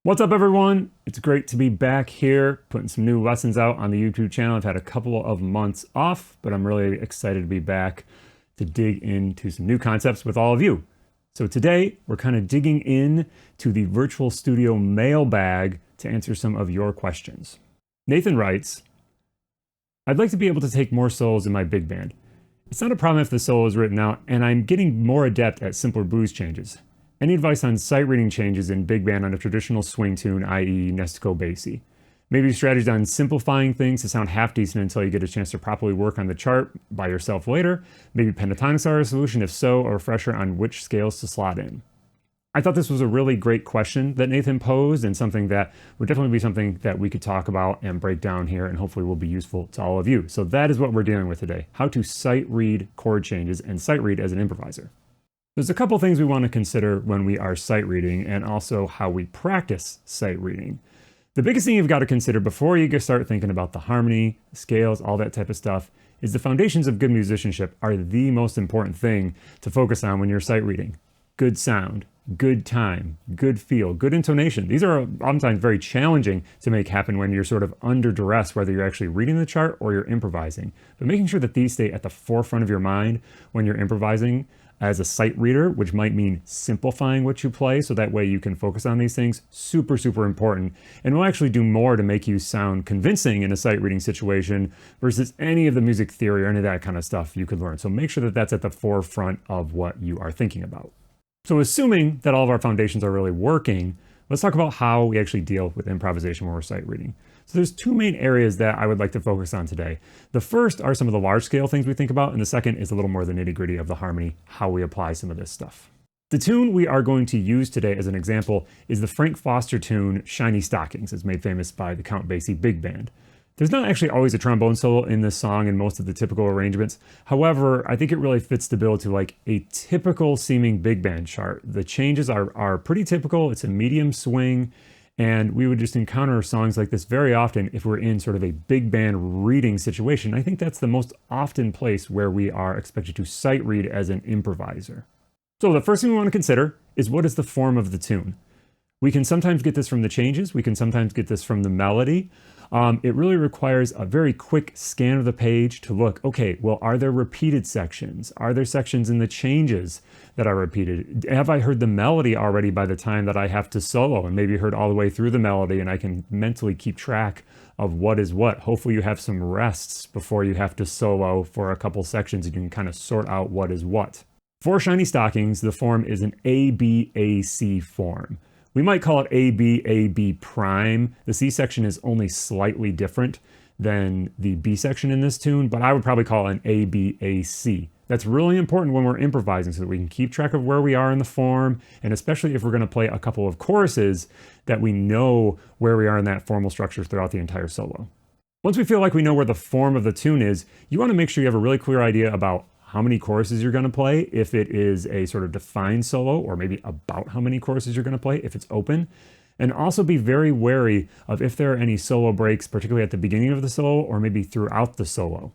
What's up, everyone? It's great to be back here putting some new lessons out on the YouTube channel. I've had a couple of months off, but I'm really excited to be back to dig into some new concepts with all of you. So today we're kind of digging in to the virtual studio mailbag to answer some of your questions. Nathan writes, I'd like to be able to take more solos in my big band. It's not a problem if the solo is written out, and I'm getting more adept at simpler blues changes. Any advice on sight reading changes in big band on a traditional swing tune, i.e. Nestico Bassy? Maybe strategies on simplifying things to sound half decent until you get a chance to properly work on the chart by yourself later. Maybe pentatonics are a solution. If so, a refresher on which scales to slot in. I thought this was a really great question that Nathan posed, and something that would definitely be something that we could talk about and break down here, and hopefully will be useful to all of you. So that is what we're dealing with today: how to sight read chord changes and sight read as an improviser. There's a couple things we want to consider when we are sight reading, and also how we practice sight reading. The biggest thing you've got to consider before you start thinking about the harmony, the scales, all that type of stuff, is the foundations of good musicianship are the most important thing to focus on when you're sight reading. Good sound, good time, good feel, good intonation. These are oftentimes very challenging to make happen when you're sort of under duress, whether you're actually reading the chart or you're improvising. But making sure that these stay at the forefront of your mind when you're improvising as a sight reader, which might mean simplifying what you play so that way you can focus on these things, super, super important. And will actually do more to make you sound convincing in a sight reading situation versus any of the music theory or any of that kind of stuff you could learn. So make sure that that's at the forefront of what you are thinking about. So assuming that all of our foundations are really working, let's talk about how we actually deal with improvisation when we're sight reading. So there's two main areas that I would like to focus on today. The first are some of the large scale things we think about, and the second is a little more the nitty gritty of the harmony, how we apply some of this stuff. The tune we are going to use today as an example is the Frank Foster tune, Shiny Stockings. It's made famous by the Count Basie Big Band. There's not actually always a trombone solo in this song in most of the typical arrangements. However, I think it really fits the bill to like a typical seeming big band chart. The changes are pretty typical. It's a medium swing, and we would just encounter songs like this very often if we're in sort of a big band reading situation. I think that's the most often place where we are expected to sight read as an improviser. So the first thing we want to consider is, what is the form of the tune? We can sometimes get this from the changes. We can sometimes get this from the melody. It really requires a very quick scan of the page to look, okay, well, are there repeated sections? Are there sections in the changes that are repeated? Have I heard the melody already by the time that I have to solo, and maybe heard all the way through the melody, and I can mentally keep track of what is what? Hopefully you have some rests before you have to solo for a couple sections, and you can kind of sort out what is what. For Shiny Stockings, the form is an A-B-A-C form. We might call it A-B-A-B prime. The C section is only slightly different than the B section in this tune, but I would probably call it an A-B-A-C. That's really important when we're improvising so that we can keep track of where we are in the form, and especially if we're going to play a couple of choruses, that we know where we are in that formal structure throughout the entire solo. Once we feel like we know where the form of the tune is, you want to make sure you have a really clear idea about how many choruses you're going to play, if it is a sort of defined solo, or maybe about how many choruses you're going to play if it's open. And also be very wary of if there are any solo breaks, particularly at the beginning of the solo or maybe throughout the solo.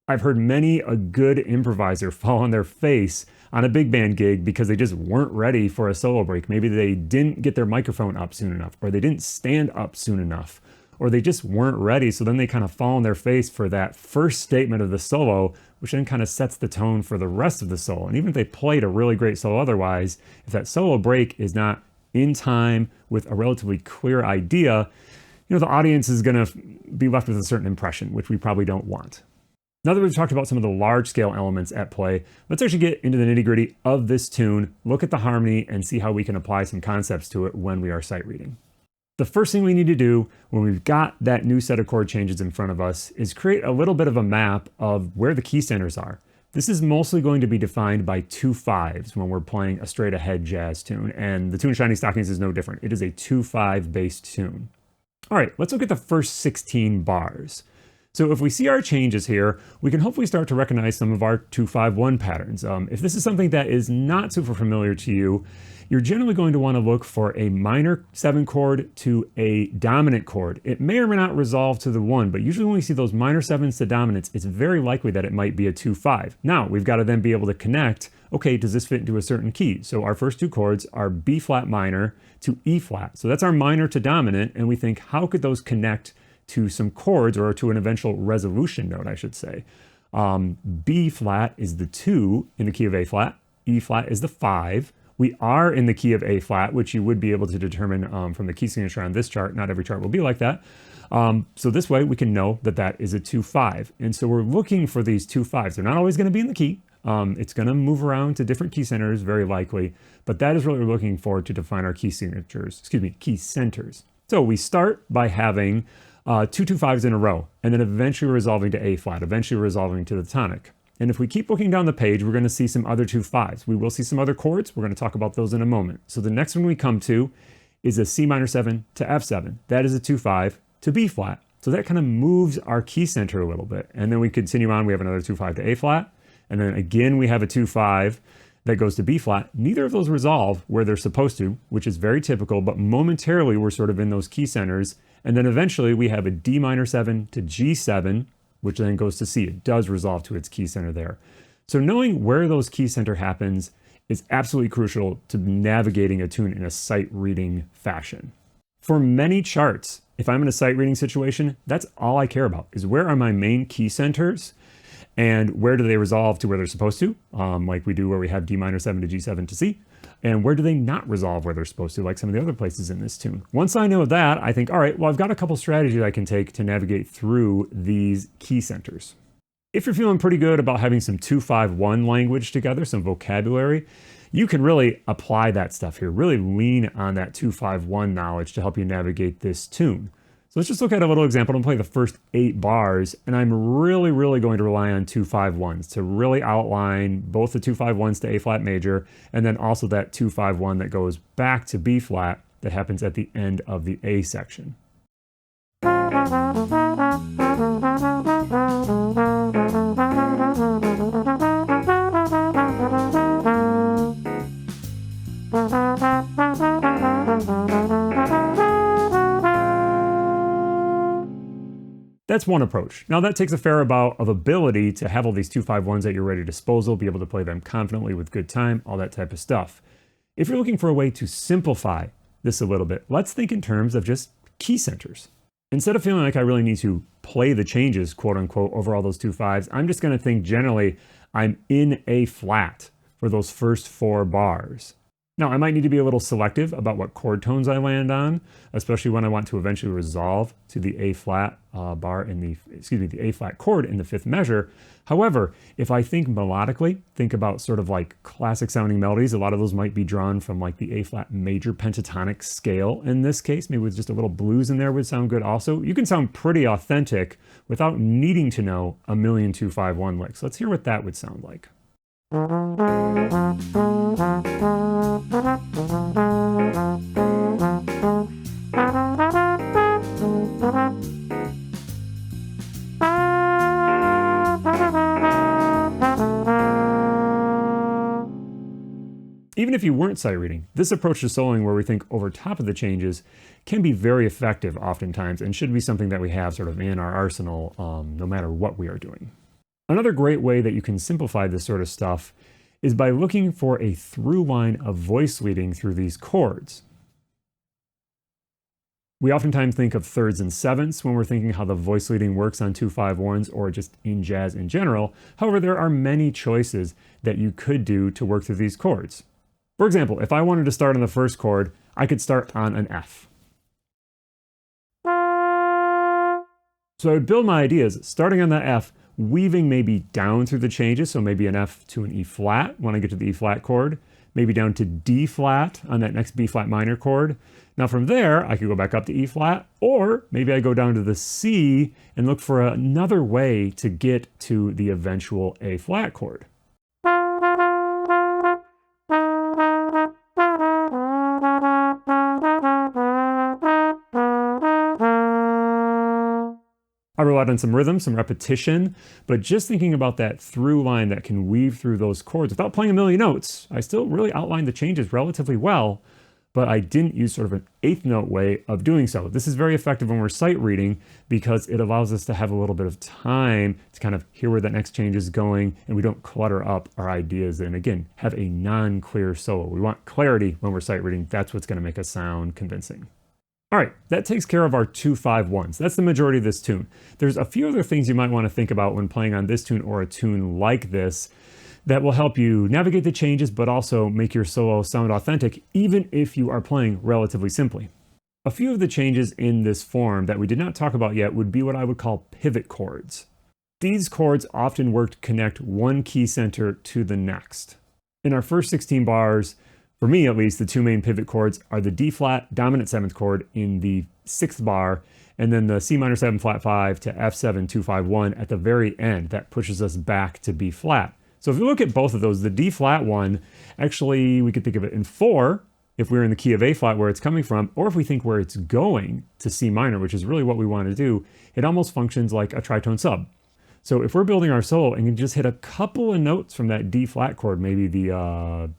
I've heard many a good improviser fall on their face on a big band gig because they just weren't ready for a solo break. Maybe they didn't get their microphone up soon enough, or they didn't stand up soon enough, or they just weren't ready. So then they kind of fall on their face for that first statement of the solo, which then kind of sets the tone for the rest of the solo. And even if they played a really great solo otherwise, if that solo break is not in time with a relatively clear idea, the audience is going to be left with a certain impression, which we probably don't want. Now that we've talked about some of the large scale elements at play, let's actually get into the nitty gritty of this tune, look at the harmony, and see how we can apply some concepts to it when we are sight reading. The first thing we need to do when we've got that new set of chord changes in front of us is create a little bit of a map of where the key centers are. This is mostly going to be defined by 2/5s when we're playing a straight ahead jazz tune, and the tune Shiny Stockings is no different. It is a 2/5 based tune. All right, let's look at the first 16 bars. So if we see our changes here, we can hopefully start to recognize some of our 2-5-1 patterns. If this is something that is not super familiar to you, you're generally going to want to look for a minor 7 chord to a dominant chord. It may or may not resolve to the 1, but usually when we see those minor 7s to dominants, it's very likely that it might be a 2-5. Now, we've got to then be able to connect okay, does this fit into a certain key? So our first two chords are B flat minor to E flat. So that's our minor to dominant, and we think, how could those connect to some chords, or to an eventual resolution note, I should say. B flat is the 2 in the key of A flat. E flat is the 5. We are in the key of A flat, which you would be able to determine from the key signature on this chart. Not every chart will be like that. So this way we can know that that is a 2-5. And so we're looking for these 2-5s. They're not always going to be in the key. It's going to move around to different key centers, very likely. But that is what we're looking for to define our key signatures, key centers. So we start by having 2 2-5s in a row, and then eventually resolving to A flat, eventually resolving to the tonic. And if we keep looking down the page, we're going to see some other 2-5s. We will see some other chords. We're going to talk about those in a moment. So the next one we come to is a C minor 7 to F7. That is a 2-5 to B flat. So that kind of moves our key center a little bit. And then we continue on. We have another 2-5 to A flat. And then again, we have a 2-5 that goes to B flat. Neither of those resolve where they're supposed to, which is very typical, but momentarily we're sort of in those key centers. And then eventually we have a D minor 7 to G7, which then goes to C. It does resolve to its key center there. So knowing where those key center happens is absolutely crucial to navigating a tune in a sight reading fashion. For many charts, if I'm in a sight reading situation, that's all I care about, is where are my main key centers and where do they resolve to where they're supposed to, like we do where we have D minor 7 to G7 to C, and where do they not resolve where they're supposed to, like some of the other places in this tune. Once I know that, I think, all right, well, I've got a couple strategies I can take to navigate through these key centers. If you're feeling pretty good about having some 2-5-1 language together, some vocabulary, you can really apply that stuff here, really lean on that 2-5-1 knowledge to help you navigate this tune. So let's just look at a little example. I'm going to play the first 8 bars, and I'm really going to rely on 2-5-1s to really outline both the 2-5-1s to A flat major, and then also that 2-5-1 that goes back to B flat that happens at the end of the A section. That's one approach. Now that takes a fair amount of ability to have all these 2-5-1s at your ready disposal, be able to play them confidently with good time, all that type of stuff. If you're looking for a way to simplify this a little bit, let's think in terms of just key centers. Instead of feeling like I really need to play the changes, quote unquote, over all those 2-5s, I'm just going to think generally I'm in A flat for those first 4 bars. Now, I might need to be a little selective about what chord tones I land on, especially when I want to eventually resolve to the A flat bar in the A flat chord in the 5th measure. However, if I think melodically, think about sort of like classic sounding melodies, a lot of those might be drawn from like the A flat major pentatonic scale in this case, maybe with just a little blues in there would sound good also. You can sound pretty authentic without needing to know a million 2-5-1 licks. Let's hear what that would sound like. Even if you weren't sight reading, this approach to soloing where we think over top of the changes can be very effective oftentimes and should be something that we have sort of in our arsenal no matter what we are doing. Another great way that you can simplify this sort of stuff is by looking for a through line of voice leading through these chords. We oftentimes think of thirds and sevenths when we're thinking how the voice leading works on 2-5-1s or just in jazz in general. However, there are many choices that you could do to work through these chords. For example, if I wanted to start on the first chord, I could start on an F. So I would build my ideas starting on that F, weaving maybe down through the changes, so maybe an F to an E flat when I get to the E flat chord, maybe down to D flat on that next B flat minor chord. Now from there, I could go back up to E flat, or maybe I go down to the C and look for another way to get to the eventual A flat chord. I relied on some rhythm, some repetition, but just thinking about that through line that can weave through those chords without playing a million notes, I still really outlined the changes relatively well, but I didn't use sort of an eighth note way of doing so. This is very effective when we're sight reading because it allows us to have a little bit of time to kind of hear where that next change is going, and we don't clutter up our ideas and, again, have a non-clear solo. We want clarity when we're sight reading. That's what's going to make us sound convincing. All right, that takes care of our 2-5-1s. That's the majority of this tune. There's a few other things you might want to think about when playing on this tune or a tune like this that will help you navigate the changes, but also make your solo sound authentic, even if you are playing relatively simply. A few of the changes in this form that we did not talk about yet would be what I would call pivot chords. These chords often work to connect one key center to the next. In our first 16 bars, for me at least, the two main pivot chords are the D flat dominant 7th chord in the 6th bar, and then the C minor 7 flat 5 to F7 2-5-1 at the very end. That pushes us back to B flat. So if you look at both of those, the D flat one, actually we could think of it in 4 if we're in the key of A flat where it's coming from, or if we think where it's going to C minor, which is really what we want to do, it almost functions like a tritone sub. So if we're building our solo and can just hit a couple of notes from that D flat chord, maybe the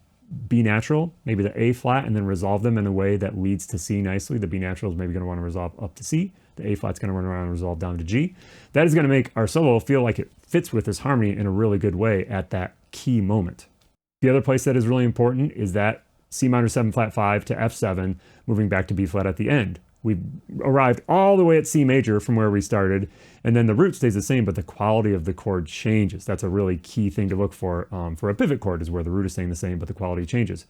B natural, maybe the A flat, and then resolve them in a way that leads to C nicely. The B natural is maybe going to want to resolve up to C. The A flat's going to run around and resolve down to G. That is going to make our solo feel like it fits with this harmony in a really good way at that key moment. The other place that is really important is that C minor 7 flat 5 to F7, moving back to B flat at the end. We've arrived all the way at C major from where we started, and then the root stays the same, but the quality of the chord changes. That's a really key thing to look for a pivot chord, is where the root is staying the same, but the quality changes.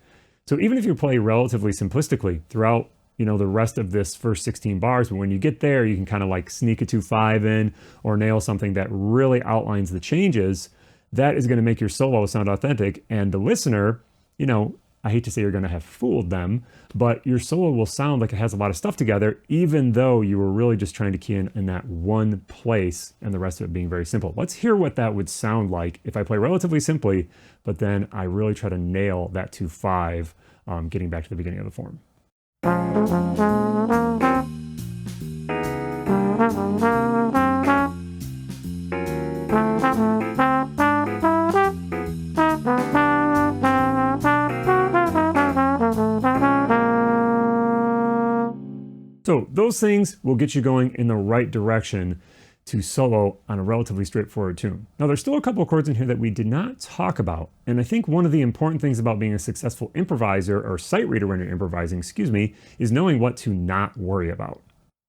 So even if you play relatively simplistically throughout, the rest of this first 16 bars, but when you get there, you can kind of like sneak a 2-5 in or nail something that really outlines the changes. That is going to make your solo sound authentic, and the listener, I hate to say you're going to have fooled them, but your solo will sound like it has a lot of stuff together, even though you were really just trying to key in that one place and the rest of it being very simple. Let's hear what that would sound like if I play relatively simply, but then I really try to nail that 2-5, getting back to the beginning of the form. So those things will get you going in the right direction to solo on a relatively straightforward tune. Now there's still a couple of chords in here that we did not talk about, and I think one of the important things about being a successful improviser or sight reader when you're improvising, is knowing what to not worry about.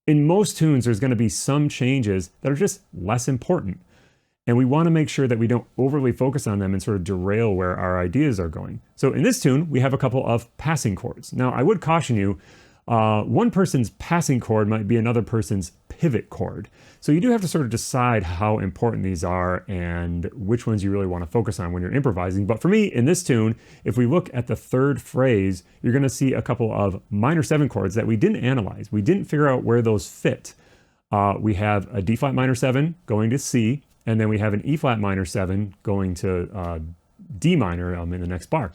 In most tunes, there's going to be some changes that are just less important, and we want to make sure that we don't overly focus on them and sort of derail where our ideas are going. So in this tune, we have a couple of passing chords. Now I would caution you, one person's passing chord might be another person's pivot chord. So you do have to sort of decide how important these are and which ones you really want to focus on when you're improvising. But for me, in this tune, if we look at the third phrase, you're going to see a couple of minor 7 chords that we didn't analyze. We didn't figure out where those fit. We have a D flat minor 7 going to C, and then we have an E flat minor 7 going to D minor in the next bar.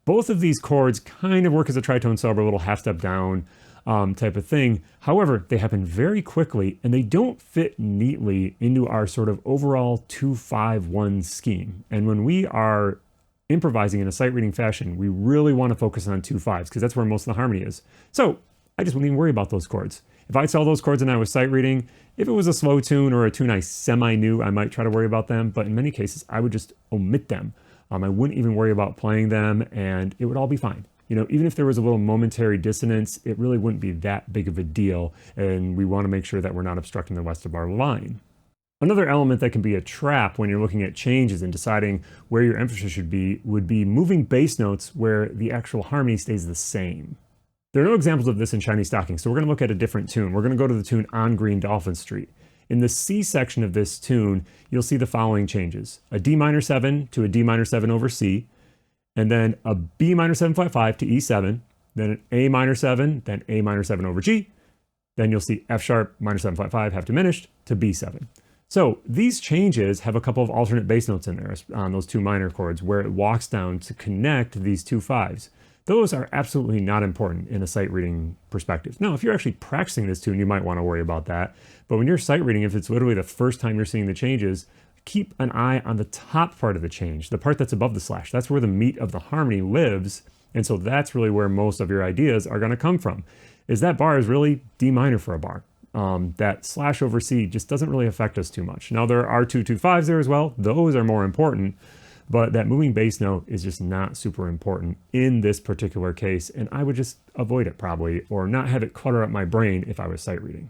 Both of these chords kind of work as a tritone sub or a little half step down type of thing. However, they happen very quickly and they don't fit neatly into our sort of overall 2-5-1 scheme. And when we are improvising in a sight reading fashion, we really want to focus on 2-5s because that's where most of the harmony is. So I just wouldn't even worry about those chords. If I saw those chords and I was sight reading, if it was a slow tune or a tune I semi-knew, I might try to worry about them. But in many cases, I would just omit them. I wouldn't even worry about playing them and it would all be fine. Even if there was a little momentary dissonance, it really wouldn't be that big of a deal. And we want to make sure that we're not obstructing the rest of our line. Another element that can be a trap when you're looking at changes and deciding where your emphasis should be would be moving bass notes where the actual harmony stays the same. There are no examples of this in Shiny Stockings, so we're going to look at a different tune. We're going to go to the tune On Green Dolphin Street. In the C section of this tune, you'll see the following changes. A D minor 7 to a D minor 7 over C, and then a B minor 7 flat 5 to E7, then an A minor 7, then A minor 7 over G, then you'll see F sharp minor 7 flat 5 half diminished to B7. So these changes have a couple of alternate bass notes in there on those two minor chords where it walks down to connect these two 5s. Those are absolutely not important in a sight reading perspective. Now, if you're actually practicing this tune, you might want to worry about that. But when you're sight reading, if it's literally the first time you're seeing the changes, keep an eye on the top part of the change, the part that's above the slash. That's where the meat of the harmony lives. And so that's really where most of your ideas are going to come from, is that bar is really D minor for a bar. That slash over C just doesn't really affect us too much. Now there are 2-2-5s there as well. Those are more important, but that moving bass note is just not super important in this particular case. And I would just avoid it probably, or not have it clutter up my brain if I was sight reading.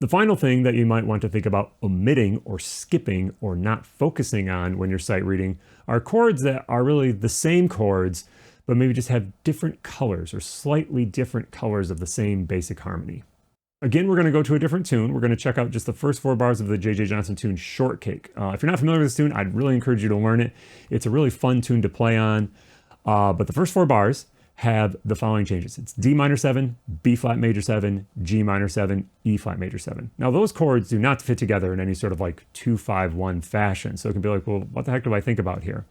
The final thing that you might want to think about omitting or skipping or not focusing on when you're sight reading are chords that are really the same chords, but maybe just have different colors or slightly different colors of the same basic harmony. Again, we're going to go to a different tune. We're going to check out just the first 4 bars of the J.J. Johnson tune, Shortcake. If you're not familiar with this tune, I'd really encourage you to learn it. It's a really fun tune to play on. But the first 4 bars have the following changes. It's D minor 7, B flat major 7, G minor 7, E flat major 7. Now those chords do not fit together in any sort of like 2-5-1 fashion. So it can be like, well, what the heck do I think about here?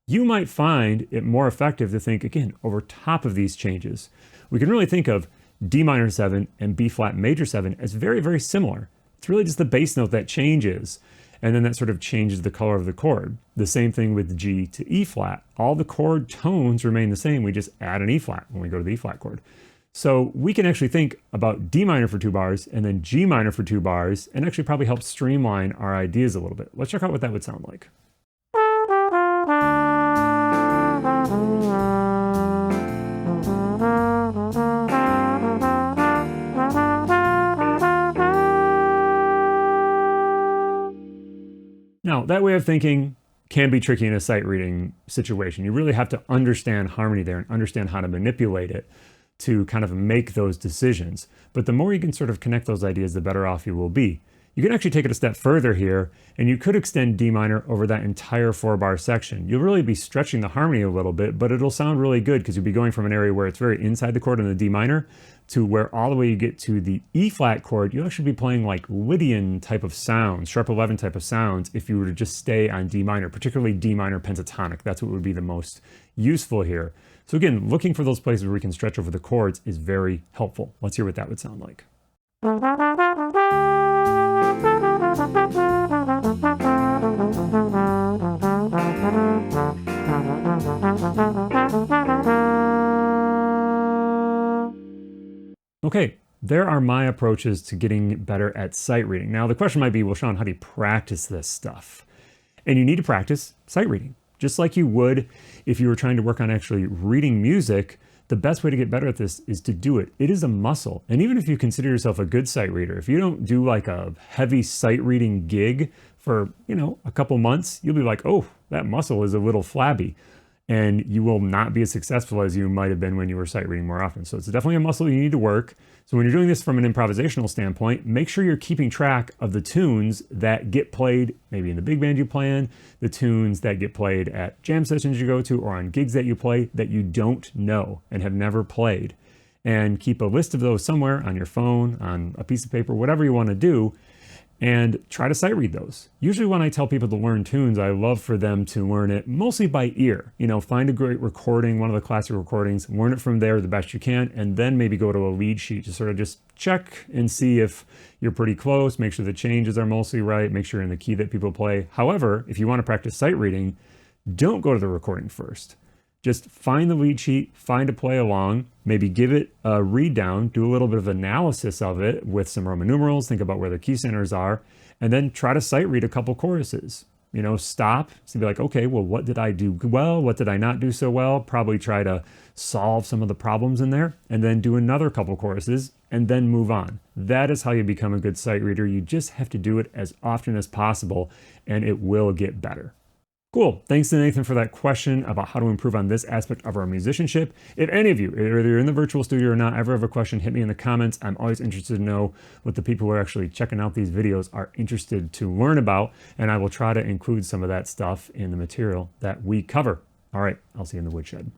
You might find it more effective to think, again, over top of these changes. We can really think of D minor 7 and B flat major 7 as very, very similar. It's really just the bass note that changes, and then that sort of changes the color of the chord. The same thing with G to E flat. All the chord tones remain the same. We just add an E flat when we go to the E flat chord. So we can actually think about D minor for 2 bars and then G minor for 2 bars, and actually probably help streamline our ideas a little bit. Let's check out what that would sound like. Now, that way of thinking can be tricky in a sight reading situation. You really have to understand harmony there and understand how to manipulate it to kind of make those decisions. But the more you can sort of connect those ideas, the better off you will be. You can actually take it a step further here, and you could extend D minor over that entire 4-bar section. You'll really be stretching the harmony a little bit, but it'll sound really good because you'll be going from an area where it's very inside the chord in the D minor to where all the way you get to the E flat chord, you'll actually be playing like Lydian type of sounds, sharp 11 type of sounds if you were to just stay on D minor, particularly D minor pentatonic. That's what would be the most useful here. So again, looking for those places where we can stretch over the chords is very helpful. Let's hear what that would sound like. Okay, there are my approaches to getting better at sight reading. Now the question might be, well, Sean, how do you practice this stuff? And you need to practice sight reading. Just like you would if you were trying to work on actually reading music, the best way to get better at this is to do it. It is a muscle. And even if you consider yourself a good sight reader, if you don't do like a heavy sight reading gig for, a couple months, you'll be like, oh, that muscle is a little flabby. And you will not be as successful as you might have been when you were sight reading more often. So it's definitely a muscle you need to work. So when you're doing this from an improvisational standpoint, make sure you're keeping track of the tunes that get played, maybe in the big band you play in, the tunes that get played at jam sessions you go to, or on gigs that you play that you don't know and have never played. And keep a list of those somewhere on your phone, on a piece of paper, whatever you want to do, and try to sight read those. Usually when I tell people to learn tunes, I love for them to learn it mostly by ear. Find a great recording, one of the classic recordings, learn it from there the best you can, and then maybe go to a lead sheet to sort of just check and see if you're pretty close, make sure the changes are mostly right, make sure you're in the key that people play. However, if you want to practice sight reading, don't go to the recording first. Just find the lead sheet, find a play along, maybe give it a read down, do a little bit of analysis of it with some Roman numerals, think about where the key centers are, and then try to sight read a couple choruses. Stop, so be like, okay, well, what did I do well? What did I not do so well? Probably try to solve some of the problems in there, and then do another couple choruses, and then move on. That is how you become a good sight reader. You just have to do it as often as possible, and it will get better. Cool. Thanks to Nathan for that question about how to improve on this aspect of our musicianship. If any of you, whether you're in the virtual studio or not, ever have a question, hit me in the comments. I'm always interested to know what the people who are actually checking out these videos are interested to learn about, and I will try to include some of that stuff in the material that we cover. All right, I'll see you in the woodshed.